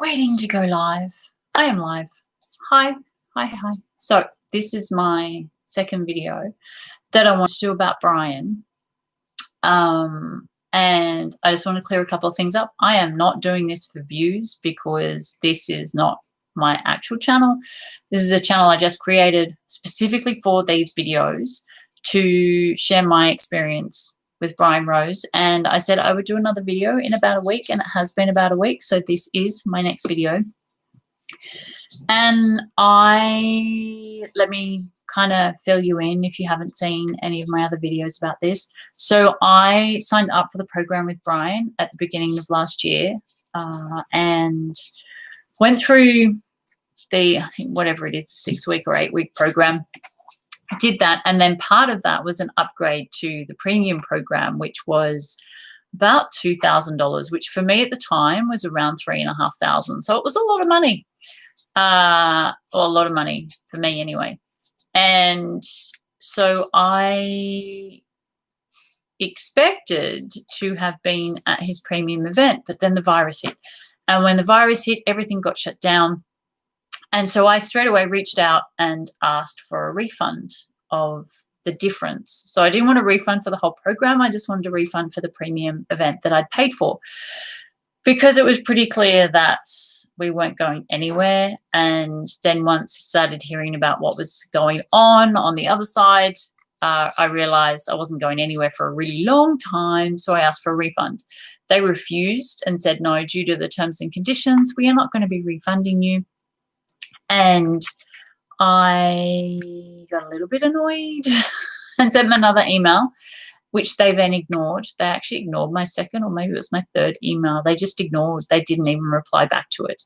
waiting to go live. I am live. Hi. So this is my second video that I want to do about Brian. And I just want to clear a couple of things up. I am not doing this for views because this is not my actual channel. This is a channel I just created specifically for these videos to share my experience with Brian Rose. And I said I would do another video in about a week, and it has been about a week. So this is my next video. And let me kind of fill you in if you haven't seen any of my other videos about this. So I signed up for the program with Brian at the beginning of last year and went through I think whatever it is, the 6-week or 8-week program. I did that, and then part of that was an upgrade to the premium program, which was about $2,000, which for me at the time was around $3,500. So it was a lot of money, or a lot of money for me anyway. And so I expected to have been at his premium event, but then the virus hit. And when the virus hit, everything got shut down. And so I straight away reached out and asked for a refund of the difference. So I didn't want a refund for the whole program. I just wanted a refund for the premium event that I'd paid for, because it was pretty clear that we weren't going anywhere. And then once I started hearing about what was going on the other side, I realized I wasn't going anywhere for a really long time. So I asked for a refund. They refused and said, no, due to the terms and conditions, we are not going to be refunding you. And I got a little bit annoyed and sent them another email, which they then ignored. They actually ignored my second, or maybe it was my third email. They just ignored. They didn't even reply back to it.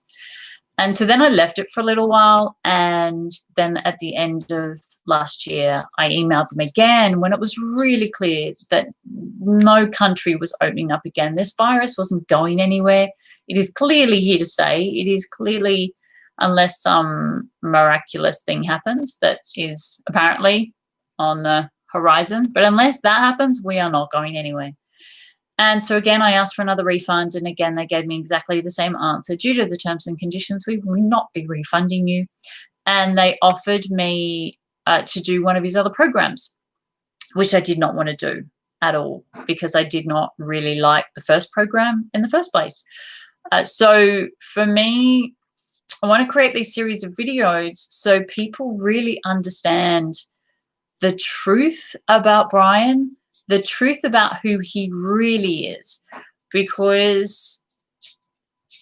And so then I left it for a little while. And then at the end of last year, I emailed them again when it was really clear that no country was opening up again. This virus wasn't going anywhere. It is clearly here to stay. It is clearly, unless some miraculous thing happens that is apparently on the horizon. But unless that happens, we are not going anywhere. And so again, I asked for another refund, and again, they gave me exactly the same answer. Due to the terms and conditions, we will not be refunding you. And they offered me to do one of his other programs, which I did not want to do at all, because I did not really like the first program in the first place. So for me, I want to create these series of videos so people really understand the truth about Brian, the truth about who he really is, because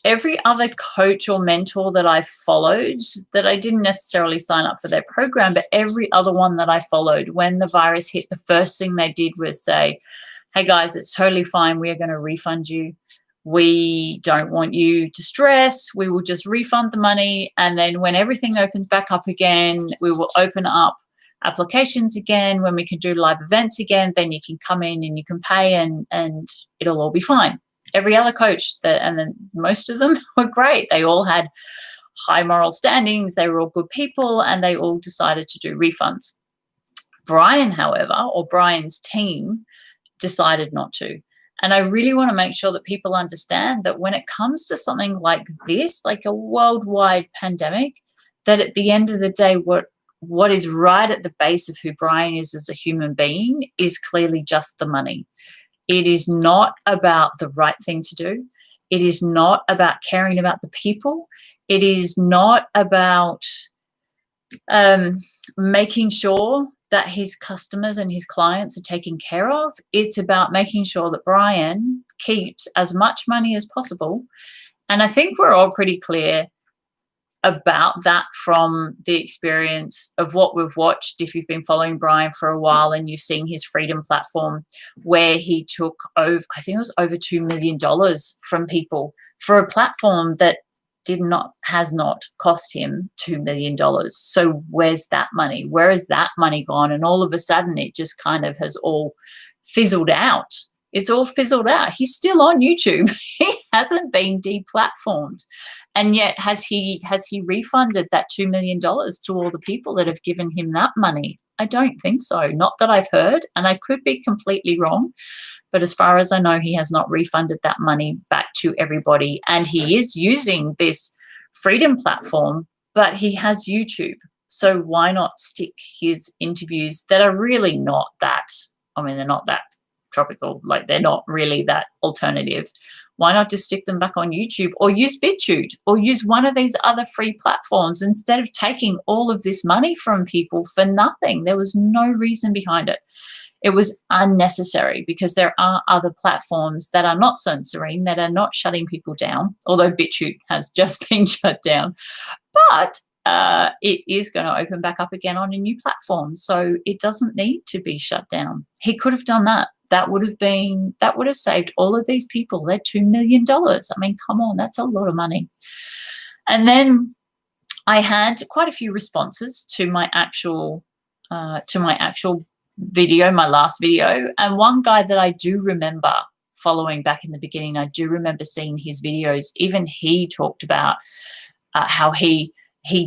every other coach or mentor that I followed, that I didn't necessarily sign up for their program, but every other one that I followed, when the virus hit, the first thing they did was say, hey guys, it's totally fine. We are going to refund you. We don't want you to stress. We will just refund the money. And then when everything opens back up again, we will open up applications again. When we can do live events again, then you can come in and you can pay, and it'll all be fine. Every other coach, and then most of them were great. They all had high moral standings. They were all good people, and they all decided to do refunds. Brian, however, or Brian's team, decided not to. And I really want to make sure that people understand that when it comes to something like this, like a worldwide pandemic, that at the end of the day, what is right at the base of who Brian is as a human being is clearly just the money. It is not about the right thing to do. It is not about caring about the people. It is not about making sure that his customers and his clients are taken care of. It's about making sure that Brian keeps as much money as possible. And I think we're all pretty clear about that from the experience of what we've watched. If you've been following Brian for a while and you've seen his Freedom platform, where he took over, I think it was over $2 million from people for a platform that has not cost him $2 million. So where's that money? Where has that money gone? And all of a sudden it just kind of has all fizzled out. It's all fizzled out. He's still on YouTube. He hasn't been deplatformed. And yet has he refunded that $2 million to all the people that have given him that money? I don't think so. Not that I've heard, and I could be completely wrong. But as far as I know, he has not refunded that money back to everybody, and he is using this freedom platform, but he has YouTube. So why not stick his interviews that are really not that, I mean, they're not that tropical, like they're not really that alternative. Why not just stick them back on YouTube, or use BitChute, or use one of these other free platforms instead of taking all of this money from people for nothing? There was no reason behind it. It was unnecessary, because there are other platforms that are not censoring, that are not shutting people down, although BitChute has just been shut down. But it is going to open back up again on a new platform, so it doesn't need to be shut down. He could have done that. That would have saved all of these people their $2 million. I mean, come on, that's a lot of money. And then I had quite a few responses to my actual video, my last video. And one guy that I do remember following back in the beginning, I do remember seeing his videos. Even he talked about how he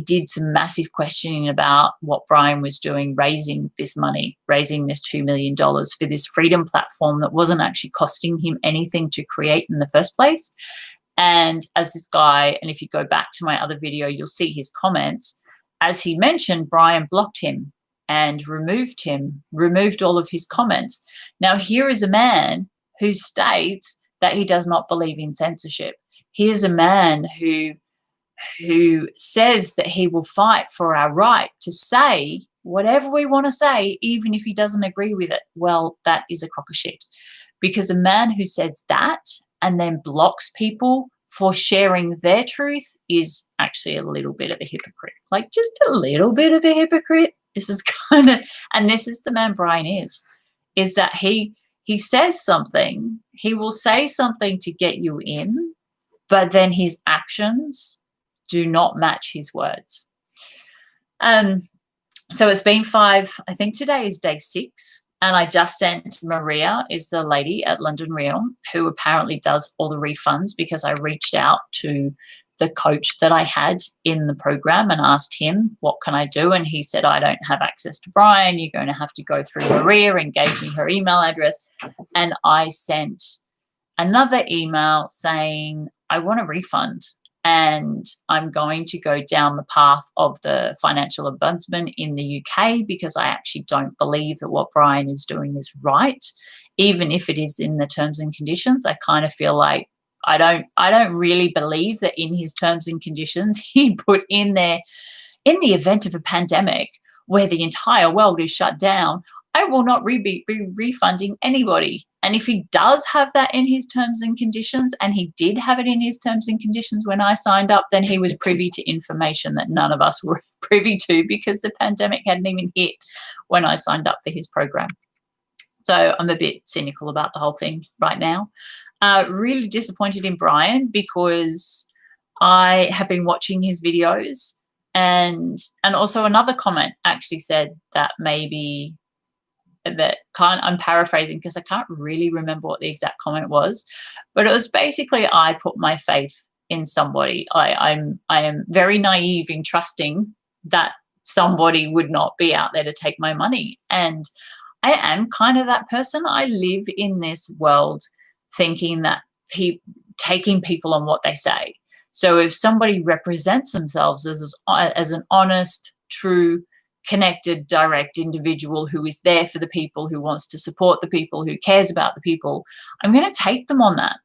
did some massive questioning about what Brian was doing, raising this money, raising this $2 million for this freedom platform that wasn't actually costing him anything to create in the first place. And as this guy, and if you go back to my other video, you'll see his comments. As he mentioned, Brian blocked him and removed all of his comments. Now, here is a man who states that he does not believe in censorship. Here's a man who says that he will fight for our right to say whatever we want to say, even if he doesn't agree with it. Well, that is a crock of shit, because a man who says that and then blocks people for sharing their truth is actually a little bit of a hypocrite, like just a little bit of a hypocrite. This is kind of, and this is the man Brian is that he says something, he will say something to get you in, but then his actions do not match his words. So it's been 5, I think today is day 6, and I just sent Maria, is the lady at London Real, who apparently does all the refunds, because I reached out to the coach that I had in the program and asked him, what can I do? And he said, I don't have access to Brian. You're going to have to go through Maria, and gave me her email address. And I sent another email saying, I want a refund, and I'm going to go down the path of the financial ombudsman in the UK, because I actually don't believe that what Brian is doing is right, even if it is in the terms and conditions. I kind of feel like I don't really believe that in his terms and conditions he put in there, in the event of a pandemic where the entire world is shut down, I will not be refunding anybody. And if he does have that in his terms and conditions, and he did have it in his terms and conditions when I signed up, then he was privy to information that none of us were privy to, because the pandemic hadn't even hit when I signed up for his program. So I'm a bit cynical about the whole thing right now. Really disappointed in Brian, because I have been watching his videos, and also another comment actually said that maybe that I'm paraphrasing because I can't really remember what the exact comment was, but it was basically, I put my faith in somebody. I am very naive in trusting that somebody would not be out there to take my money. And I am kind of that person. I live in this world thinking that taking people on what they say. So if somebody represents themselves as an honest, true, connected, direct individual who is there for the people, who wants to support the people, who cares about the people, I'm going to take them on that.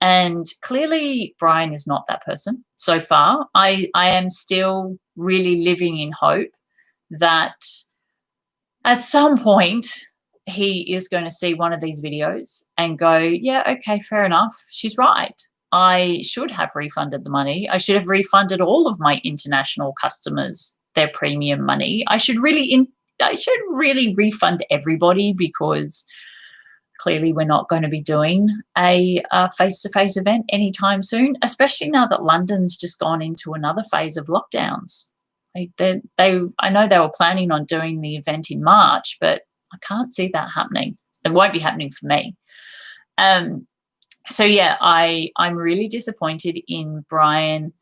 And clearly Brian is not that person so far. I am still really living in hope that at some point he is going to see one of these videos and go, yeah, okay, fair enough. She's right. I should have refunded the money. I should have refunded all of my international customers their premium money. I should really refund everybody, because clearly we're not going to be doing a face-to-face event anytime soon, especially now that London's just gone into another phase of lockdowns. I know they were planning on doing the event in March, but I can't see that happening. It won't be happening for me. So yeah, I'm really disappointed in Brian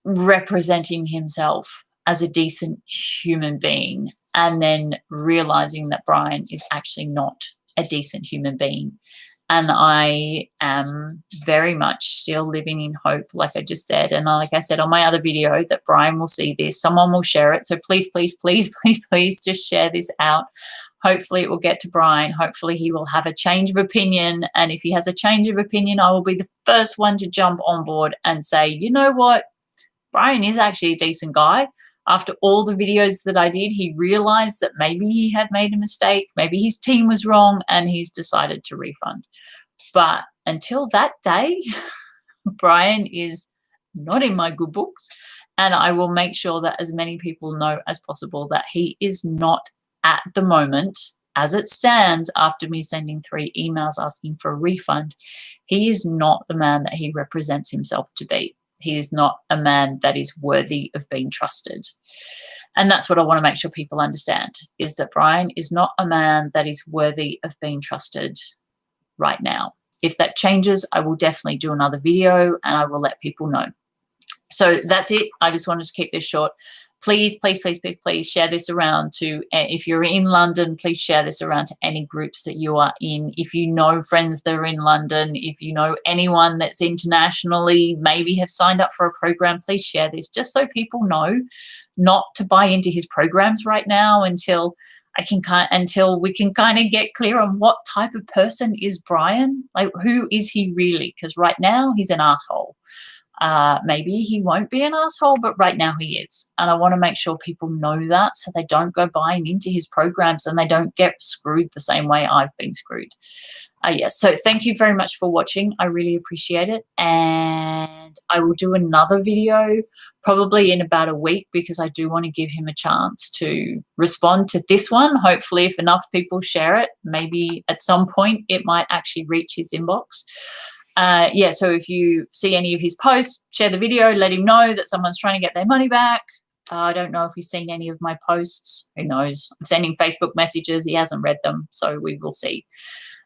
representing himself as a decent human being, and then realizing that Brian is actually not a decent human being. And I am very much still living in hope, like I just said. And like I said on my other video, that Brian will see this. Someone will share it. So please, please, please, please, please just share this out. Hopefully it will get to Brian. Hopefully he will have a change of opinion. And if he has a change of opinion, I will be the first one to jump on board and say, you know what? Brian is actually a decent guy. After all the videos that I did, he realized that maybe he had made a mistake, maybe his team was wrong, and he's decided to refund. But until that day, Brian is not in my good books, and I will make sure that as many people know as possible that he is not, at the moment, as it stands, after me sending 3 emails asking for a refund, he is not the man that he represents himself to be. He is not a man that is worthy of being trusted. And that's what I want to make sure people understand, is that Brian is not a man that is worthy of being trusted right now. If that changes, I will definitely do another video and I will let people know. So that's it. I just wanted to keep this short. Please, please, please, please, please share this around to, if you're in London, please share this around to any groups that you are in. If you know friends that are in London, if you know anyone that's internationally, maybe have signed up for a program, please share this just so people know not to buy into his programs right now until we can kind of get clear on what type of person is Brian. Like, who is he really? Because right now he's an asshole. Maybe he won't be an asshole, but right now he is. And I want to make sure people know that so they don't go buying into his programs and they don't get screwed the same way I've been screwed. Yes, so thank you very much for watching. I really appreciate it. And I will do another video probably in about a week because I do want to give him a chance to respond to this one. Hopefully, if enough people share it, maybe at some point it might actually reach his inbox. Yeah, so if you see any of his posts, share the video, let him know that someone's trying to get their money back. I don't know if he's seen any of my posts. Who knows? I'm sending Facebook messages. He hasn't read them, so we will see.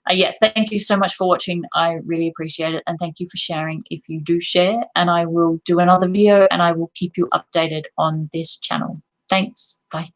Yeah, thank you so much for watching. I really appreciate it. And thank you for sharing if you do share. And I will do another video and I will keep you updated on this channel. Thanks. Bye.